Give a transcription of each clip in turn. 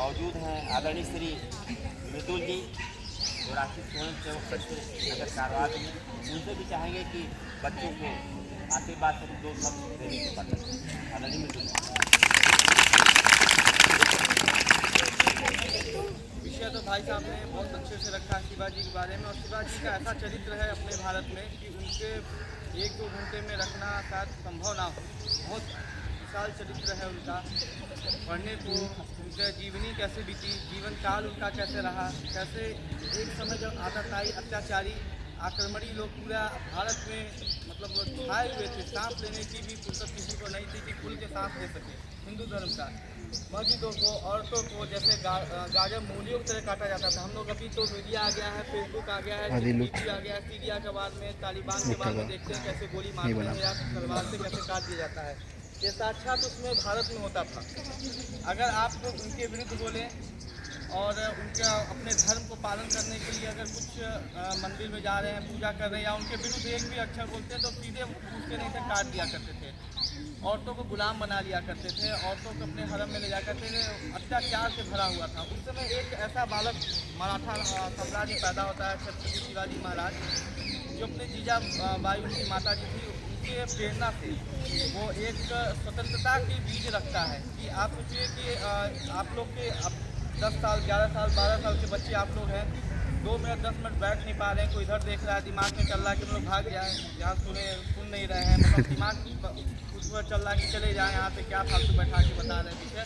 मौजूद हैं आदरणीय श्री मृदुल जी जो राष्ट्रीय स्वयं सेवक संघ के नगर कारवार में, उनसे भी चाहेंगे कि बच्चों को आशीर्वाद से 2 शब्द देने के बाद आदरणीय मृदुल जी। विषय तो भाई साहब ने बहुत अच्छे से रखा शिवाजी के बारे में, और शिवाजी का ऐसा चरित्र है अपने भारत में कि उनके 1-2 घंटे में रखना शायद संभव ना हो। बहुत विशाल चरित्र है उनका। पढ़ने को उनका जीवनी कैसे बीती, जीवन काल उनका कैसे रहा, कैसे एक समय जब आताताई अत्याचारी आक्रमणी लोग पूरा भारत में मतलब छाए हुए थे, सांस लेने की भी फुर्सत किसी को नहीं थी कि खुल के सांस ले सके। हिंदू धर्म का मस्जिदों को, औरतों को जैसे गाजर मूलियों की तरह काटा जाता था। हम लोग अभी तो मीडिया आ गया है, फेसबुक आ गया है, टीवी आ गया है, सीरिया के बाद में तालिबान के बाद में देखते हैं कैसे गोली मारते हैं या तलवार से कैसे काट दिया जाता है। ये साक्षात उसमें भारत में होता था। अगर आप उनके विरुद्ध बोलें और उनका अपने धर्म को पालन करने के लिए अगर कुछ मंदिर में जा रहे हैं, पूजा कर रहे हैं या उनके विरुद्ध एक भी अक्षर बोलते हैं तो सीधे पूछते नहीं थे, काट दिया करते थे। औरतों को गुलाम बना लिया करते थे, औरतों को अपने हरम में ले जा करते थे। अत्याचार से भरा हुआ था। उस समय एक ऐसा बालक मराठा साम्राज्य में पैदा होता है, छत्रपति शिवाजी महाराज, जो अपने जीजा बाई उनकी माता जी थी, उनके प्रेरणा से वो एक स्वतंत्रता की बीज रखता है। कि आप सोचिए कि आप लोग के अब 10 साल 11 साल 12 साल के बच्चे आप लोग हैं, 2 मिनट 10 मिनट बैठ नहीं पा रहे हैं, कोई इधर देख रहा है, दिमाग में चल रहा है कि हम लोग भाग जाएँ, यहाँ सुन नहीं रहे हैं, मतलब दिमाग उस पर चल रहा है कि चले जाएँ, यहाँ पे क्या फालतू बैठा के बता रहे हैं विषय।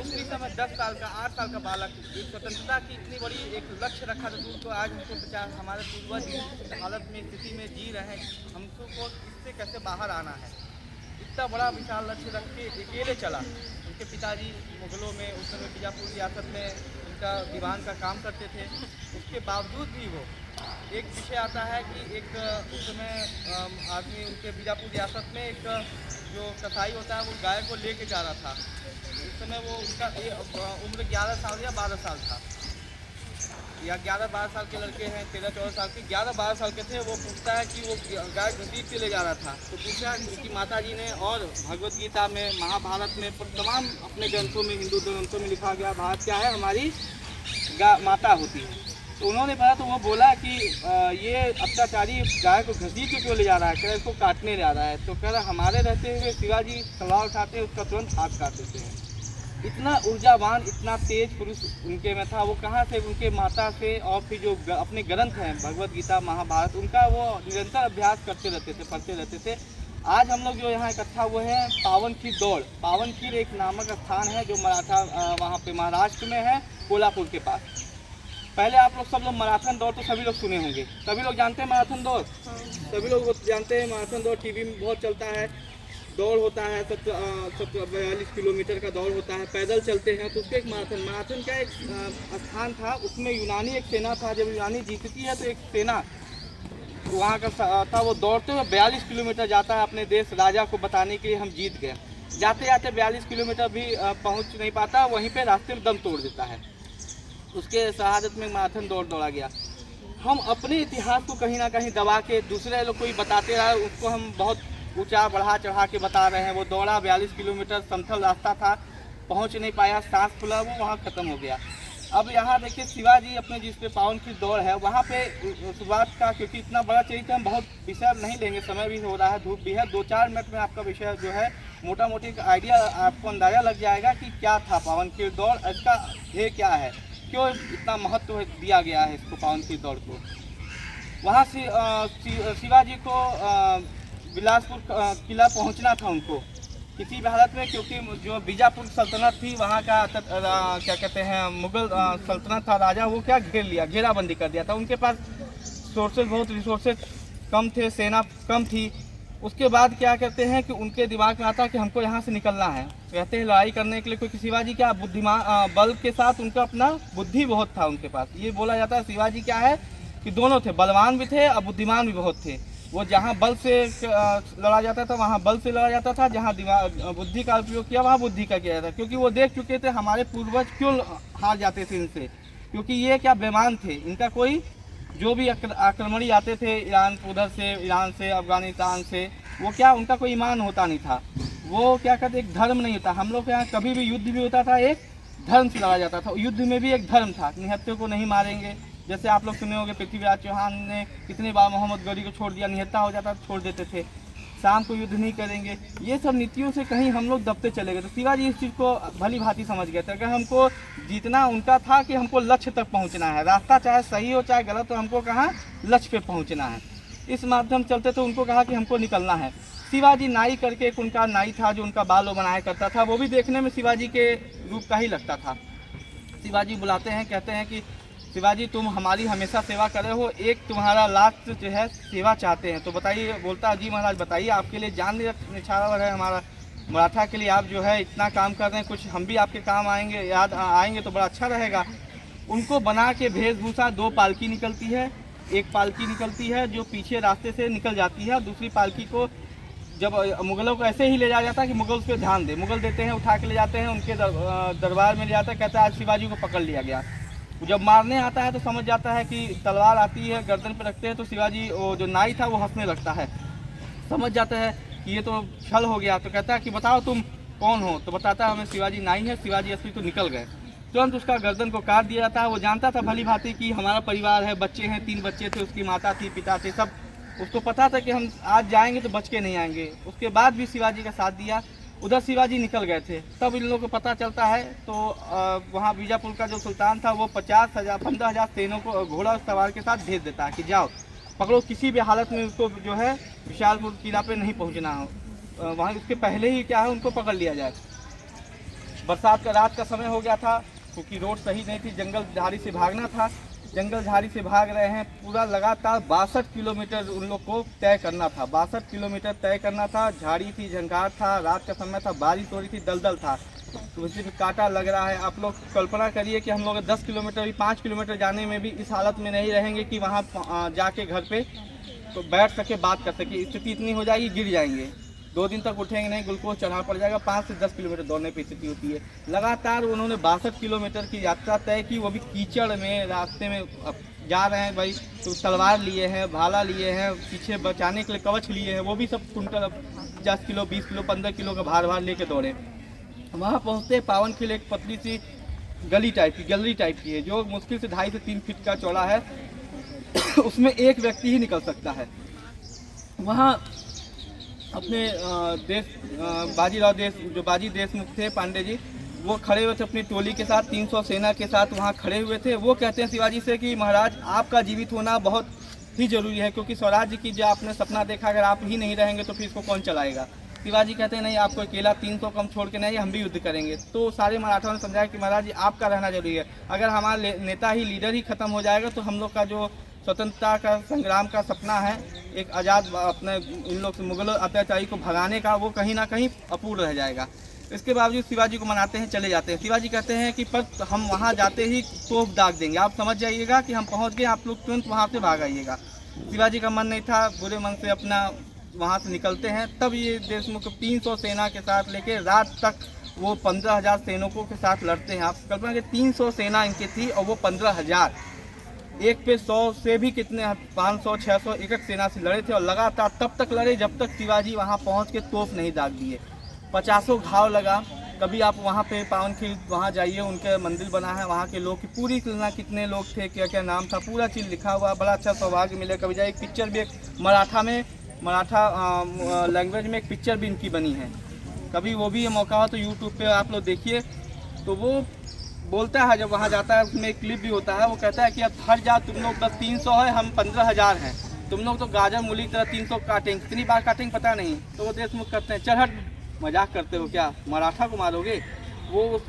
उस समय 10 साल का 8 साल का बालक एक स्वतंत्रता की इतनी बड़ी एक लक्ष्य रखा था तो आज हमको विचार हमारे पूर्वज इस हालत में स्थिति में जी रहे हैं, हमको को इससे कैसे बाहर आना है। इतना बड़ा विशाल लक्ष्य रख के अकेले चला। उनके पिताजी मुगलों में उस समय बीजापुर रियासत में उनका दीवान का काम करते थे, उसके बावजूद भी वो एक विषय आता है कि एक उस समय आदमी उनके बीजापुर रियासत में एक जो कसाई होता है वो गाय को लेके जा रहा था। उस समय वो उनका उम्र 11 साल या 12 साल था, या 11-12 साल के लड़के हैं, 13-14 साल के, 11-12 साल के थे। वो पूछता है कि वो गाय घसीट के ले जा रहा था, तो पूछा उनकी माता जी ने, और भगवत गीता में, महाभारत में, तमाम अपने ग्रंथों में, हिंदू ग्रंथों में लिखा गया भारत क्या है, हमारी माता होती है। तो उन्होंने बताया, तो वो बोला कि ये अत्याचारी गाय को घसीट के क्यों ले जा रहा है, कह इसको काटने जा रहा है। तो कह रहा हमारे रहते हुए शिवाजी तलवार उठाते हैं, उसका तुरंत हाथ काट देते हैं। इतना ऊर्जावान, इतना तेज पुरुष उनके में था। वो कहाँ से, उनके माता से, और फिर जो अपने ग्रंथ हैं भगवत गीता, महाभारत, उनका वो निरंतर अभ्यास करते रहते थे, पढ़ते रहते थे। आज हम लोग जो यहाँ इकट्ठा हुए हैं, पावन खीर दौड़, पावन खीर एक नामक स्थान है जो मराठा वहाँ पे महाराष्ट्र में है, कोल्हापुर के पास। पहले आप लोग सब लोग मैराथन दौड़ तो सभी लोग सुने होंगे, सभी लोग जानते हैं मैराथन दौड़, सभी लोग जानते हैं मैराथन दौड़, टीवी में बहुत चलता है। दौड़ होता है 42 किलोमीटर का दौड़ होता है, पैदल चलते हैं, तो उसके एक मैराथन का एक स्थान था, उसमें यूनानी एक सेना था। जब यूनानी जीतती है तो एक सेना वहाँ का था, वो दौड़ते हुए 42 किलोमीटर जाता है अपने देश राजा को बताने के लिए हम जीत गए। जाते जाते 42 किलोमीटर भी पहुँच नहीं पाता, वहीं पर रास्ते में दम तोड़ देता है। उसके शहादत में मैराथन दौड़ दौड़ा गया। हम अपने इतिहास को कहीं ना कहीं दबा के दूसरे लोग कोई बताते रहे, उसको हम बहुत ऊंचा बढ़ा चढ़ा के बता रहे हैं। वो दौड़ा 42 किलोमीटर, समतल रास्ता था, पहुंच नहीं पाया, सांस फूला, वो वहाँ ख़त्म हो गया। अब यहाँ देखिए शिवाजी अपने जिस पे पावन की दौड़ है वहाँ पे शुरुआत का, क्योंकि इतना बड़ा चरित्र हम बहुत विषय नहीं लेंगे, समय भी हो रहा है, धूप भी है, 2-4 मिनट में आपका विषय जो है मोटा मोटी आइडिया आपको अंदाज़ा लग जाएगा कि क्या था पावन की दौड़, इसका ध्येय क्या है, क्यों इतना महत्व दिया गया है इसको, पावन की दौड़ को। वहाँ से शिवाजी को बिलासपुर किला पहुँचना था उनको किसी भी हालत में, क्योंकि जो बीजापुर सल्तनत थी वहाँ का क्या कहते हैं मुगल सल्तनत था, राजा, वो क्या घेर लिया, घेराबंदी कर दिया था। उनके पास सोर्सेज बहुत रिसोर्सेज कम थे, सेना कम थी। उसके बाद क्या कहते हैं कि उनके दिमाग में आता कि हमको यहाँ से निकलना है। कहते हैं लड़ाई करने के लिए कोई शिवाजी क्या बुद्धिमान बल के साथ उनका अपना बुद्धि बहुत था उनके पास। ये बोला जाता है शिवाजी क्या है कि दोनों थे, बलवान भी थे और बुद्धिमान भी बहुत थे। वो जहाँ बल से लड़ा जाता था वहाँ बल से लड़ा जाता था, जहाँ बुद्धि का उपयोग किया वहाँ बुद्धि का किया जाता था, क्योंकि वो देख चुके थे हमारे पूर्वज क्यों हार जाते थे इनसे, क्योंकि ये क्या बेईमान थे। इनका कोई जो भी आक्रमणी आते थे ईरान, उधर से ईरान से, अफगानिस्तान से, वो क्या उनका कोई ईमान होता नहीं था, वो क्या कहते एक धर्म नहीं होता। हम लोग के यहाँ कभी भी युद्ध भी होता था एक धर्म से लड़ा जाता था। युद्ध में भी एक धर्म था, निहत्थे को नहीं मारेंगे। जैसे आप लोग सुने होंगे पृथ्वीराज चौहान ने कितनी बार मोहम्मद गौरी को छोड़ दिया, निहत्था हो जाता तो छोड़ देते थे। शाम को युद्ध नहीं करेंगे, ये सब नीतियों से कहीं हम लोग दबते चले गए। तो शिवाजी इस चीज़ को भली भांति समझ गए थे। अगर हमको जीतना उनका था कि हमको लक्ष्य तक पहुंचना है, रास्ता चाहे सही हो चाहे गलत हो, हमको कहाँ लक्ष्य पे पहुंचना है। इस माध्यम चलते तो उनको कहा कि हमको निकलना है। शिवाजी नाई करके एक उनका नाई था जो उनका बाल बनाया करता था, वो भी देखने में शिवाजी के रूप का ही लगता था। शिवाजी बुलाते हैं, कहते हैं कि शिवाजी तुम हमारी हमेशा सेवा करे हो, एक तुम्हारा लास्ट जो है सेवा चाहते हैं। तो बताइए, बोलता जी महाराज बताइए, आपके लिए जान निछावर है हमारा मराठा के लिए, आप जो है इतना काम कर रहे हैं, कुछ हम भी आपके काम आएंगे, याद आएंगे तो बड़ा अच्छा रहेगा। उनको बना के वेशभूषा 2 पालकी निकलती है, एक पालकी निकलती है जो पीछे रास्ते से निकल जाती है, दूसरी पालकी को जब मुगलों को ऐसे ही ले जाया जाता है कि मुगल उस पर ध्यान दे, मुगल देते हैं, उठा के ले जाते हैं, उनके दरबार में ले जाता है, कहता है आज शिवाजी को पकड़ लिया गया। जब मारने आता है तो समझ जाता है कि तलवार आती है, गर्दन पे रखते हैं, तो शिवाजी वो जो नाई था वो हंसने लगता है, समझ जाता है कि ये तो छल हो गया। तो कहता है कि बताओ तुम कौन हो, तो बताता है हमें शिवाजी नाई है। शिवाजी असली तो निकल गए, तुरंत उसका गर्दन को काट दिया जाता है। वो जानता था भली भांति कि हमारा परिवार है, बच्चे हैं, 3 बच्चे थे, उसकी माता थी, पिता थे, सब उसको पता था कि हम आज जाएंगे तो बच के नहीं आएंगे। उसके बाद भी शिवाजी का साथ दिया। उधर शिवाजी निकल गए थे, तब इन लोगों को पता चलता है। तो वहाँ बीजापुर का जो सुल्तान था वो 15,000 सैनों को घोड़ा सवार के साथ भेज देता है कि जाओ पकड़ो, किसी भी हालत में उसको जो है विशालपुर किला पे नहीं पहुँचना हो, वहाँ उसके पहले ही क्या है उनको पकड़ लिया जाए। बरसात का रात का समय हो गया था, क्योंकि रोड सही नहीं थी, जंगल झाड़ी से भागना था। जंगल झाड़ी से भाग रहे हैं, पूरा लगातार 62 किलोमीटर उन लोग को तय करना था। 62 किलोमीटर तय करना था, झाड़ी थी, झंकार था, रात का समय था, बारिश हो रही थी, दलदल था, तो उसी पे कांटा लग रहा है। आप लोग कल्पना करिए कि हम लोग 10 किलोमीटर भी 5 किलोमीटर जाने में भी इस हालत में नहीं रहेंगे कि वहाँ जाके घर पे तो बैठ सके, बात कर सके। स्थिति इतनी हो जाएगी गिर जाएंगे, 2 दिन तक उठेंगे नहीं, ग्लूकोज चढ़ाना पड़ जाएगा। 5 से 10 किलोमीटर दौड़ने की स्थिति होती है। लगातार उन्होंने 62 किलोमीटर की यात्रा तय की, वो भी कीचड़ में, रास्ते में जा रहे हैं भाई, तो तलवार लिए हैं, भाला लिए हैं, पीछे बचाने के लिए कवच लिए हैं, वो भी सब कुंटल 50 किलो, 20 किलो, 15 किलो का भार लेके दौड़े। वहाँ पहुँचते पावन खिल एक पतली सी गली टाइप की है, जो मुश्किल से 2.5 से 3 फीट का चौड़ा है। उसमें एक व्यक्ति ही निकल सकता है। वहाँ अपने बाजी देशमुख थे, पांडे जी, वो खड़े हुए थे अपनी टोली के साथ, 300 सेना के साथ वहाँ खड़े हुए थे। वो कहते हैं शिवाजी से कि महाराज आपका जीवित होना बहुत ही जरूरी है, क्योंकि स्वराज्य की जो आपने सपना देखा, अगर आप ही नहीं रहेंगे तो फिर इसको कौन चलाएगा। शिवाजी कहते हैं नहीं, आपको अकेला 300 कम छोड़ के नहीं, हम भी युद्ध करेंगे। तो सारे मराठाओं ने समझाया कि महाराज जी आपका रहना जरूरी है, अगर हमारा नेता ही लीडर ही खत्म हो जाएगा तो हम लोग का जो स्वतंत्रता का संग्राम का सपना है, एक आज़ाद अपने इन लोग से मुगलों अत्याचारी को भगाने का, वो कहीं ना कहीं अपूर्ण रह जाएगा। इसके बावजूद शिवाजी को मनाते हैं, चले जाते हैं। शिवाजी कहते हैं कि पर हम वहाँ जाते ही तोप दाग देंगे, आप समझ जाइएगा कि हम पहुँच गए, आप लोग तुरंत वहाँ से भाग आइएगा। शिवाजी का मन नहीं था, बुरे मन से अपना वहाँ से निकलते हैं। तब ये देशमुख 300 सेना के साथ लेके रात तक वो 15,000 सैनिकों के साथ लड़ते हैं। आप कल्पना करें 300 सेना इनकी थी और वो 15,000, एक पे 100 से भी कितने 500 600 एक सेना से लड़े थे, और लगातार तब तक लड़े जब तक शिवाजी वहाँ पहुँच के तोप नहीं दाग दिए। 50 घाव लगा। कभी आप वहाँ पे पावन खिल वहाँ जाइए, उनके मंदिर बना है, वहाँ के लोग की पूरी तुलना, कितने लोग थे, क्या क्या नाम था, पूरा चीज़ लिखा हुआ, बड़ा अच्छा सौभाग्य मिले। कभी जाइए, एक पिक्चर भी, एक मराठा लैंग्वेज में एक पिक्चर भी इनकी बनी है, कभी वो भी मौका हो तो यूट्यूब पे आप लोग देखिए। तो वो बोलता है, जब वहाँ जाता है उसमें एक क्लिप भी होता है, वो कहता है कि अब हट जाओ, तुम लोग बस 300 है, हम 15,000 हैं, तुम लोग तो गाजर मूली की तरह 300 काटेंगे, कितनी बार काटेंगे पता नहीं। तो वो देशमुख करते हैं, चल हट, मजाक करते हो क्या, मराठा को मारोगे, वो उस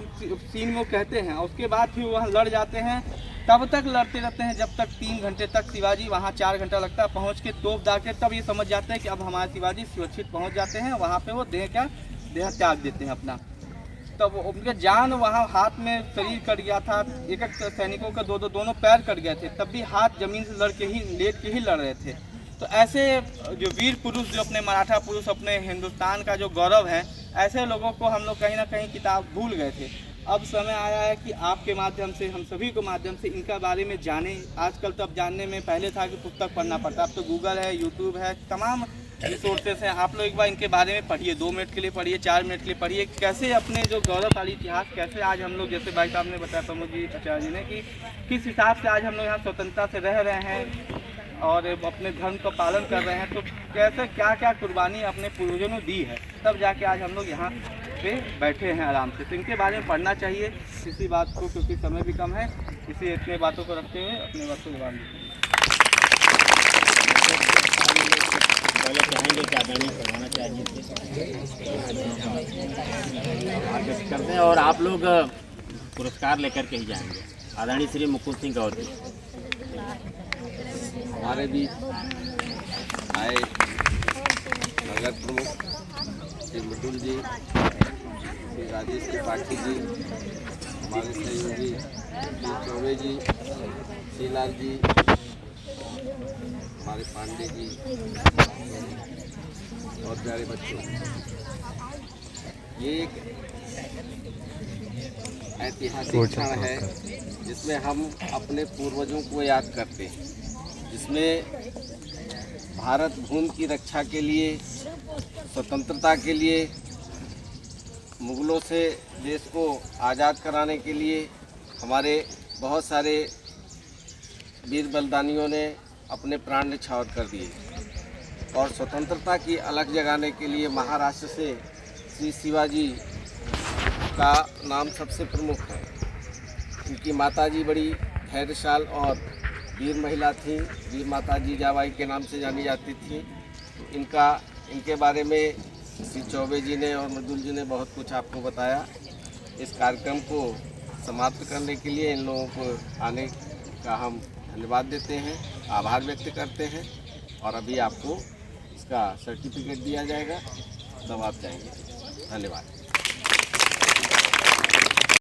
सीन में वो कहते हैं। और उसके बाद फिर वहाँ लड़ जाते हैं, तब तक लड़ते रहते हैं जब तक 3 घंटे तक शिवाजी, वहाँ 4 घंटा लगता है पहुँच के तोप दाग के, तब ये समझ जाते हैं कि अब हमारे शिवाजी सुरक्षित पहुँच जाते हैं। वहाँ पे वो देह त्याग देते हैं अपना। तब उनके जान वहाँ हाथ में शरीर कट गया था, एक सैनिकों का दोनों पैर कट गए थे, तब भी हाथ जमीन से लड़ के ही, लेट के ही लड़ रहे थे। तो ऐसे जो वीर पुरुष, जो अपने मराठा पुरुष, अपने हिंदुस्तान का जो गौरव है, ऐसे लोगों को हम लोग कहीं ना कहीं किताब भूल गए थे। अब समय आया है कि आपके माध्यम से, हम सभी को माध्यम से इनका बारे में जानें। आजकल तो अब जानने में, पहले था कि पुस्तक पढ़ना पड़ता, अब तो गूगल है, यूट्यूब है, तमाम रिसोर्सेस हैं, आप लोग एक बार इनके बारे में पढ़िए, 2 मिनट के लिए पढ़िए, 4 मिनट के लिए पढ़िए, कैसे अपने जो गौरवशाली इतिहास, कैसे आज हम लोग, जैसे भाई साहब ने बताया, प्रमोद जी, आचार्य जी ने, कि किस हिसाब से आज हम लोग यहाँ स्वतंत्रता से रह रहे हैं और अपने धर्म का पालन कर रहे हैं, तो कैसे क्या क्या कुर्बानी अपने पूर्वजों ने दी है, तब जाके आज हम लोग यहाँ पे बैठे हैं आराम से। तो इनके बारे में पढ़ना चाहिए किसी बात को, क्योंकि समय भी कम है, इसी इतने बातों को रखते हुए अपने बात को जवाब देते हैं। पहले चाहेंगे कि आदरणीय प्रधानाचार्य जी से करते हैं और आप लोग पुरस्कार लेकर के ही जाएंगे। आदरणीय श्री मुकुंद सिंह गौर जी हमारे बीच आए नगर प्रमुख श्री मृदुल जी, श्री राजेश त्रिपाठी जी, हमारे सहयोगी श्री चौबे जी, श्रीलाल जी, हमारे पांडे जी और प्यारे बच्चों, ये एक ऐतिहासिक क्षण है जिसमें हम अपने पूर्वजों को याद करते हैं, जिसमें भारत भूमि की रक्षा के लिए, स्वतंत्रता के लिए, मुगलों से देश को आज़ाद कराने के लिए हमारे बहुत सारे वीर बलिदानियों ने अपने प्राण न्यौछावर कर दिए और स्वतंत्रता की अलख जगाने के लिए महाराष्ट्र से श्री शिवाजी का नाम सबसे प्रमुख है, क्योंकि माताजी बड़ी धैर्यशाल और वीर महिला थी, वीर माता जीजाबाई के नाम से जानी जाती थी। तो इनके बारे में श्री चौबे जी ने और मृदुल जी ने बहुत कुछ आपको बताया। इस कार्यक्रम को समाप्त करने के लिए इन लोगों को आने का हम धन्यवाद देते हैं, आभार व्यक्त करते हैं और अभी आपको इसका सर्टिफिकेट दिया जाएगा, तब आप जाएंगे। धन्यवाद।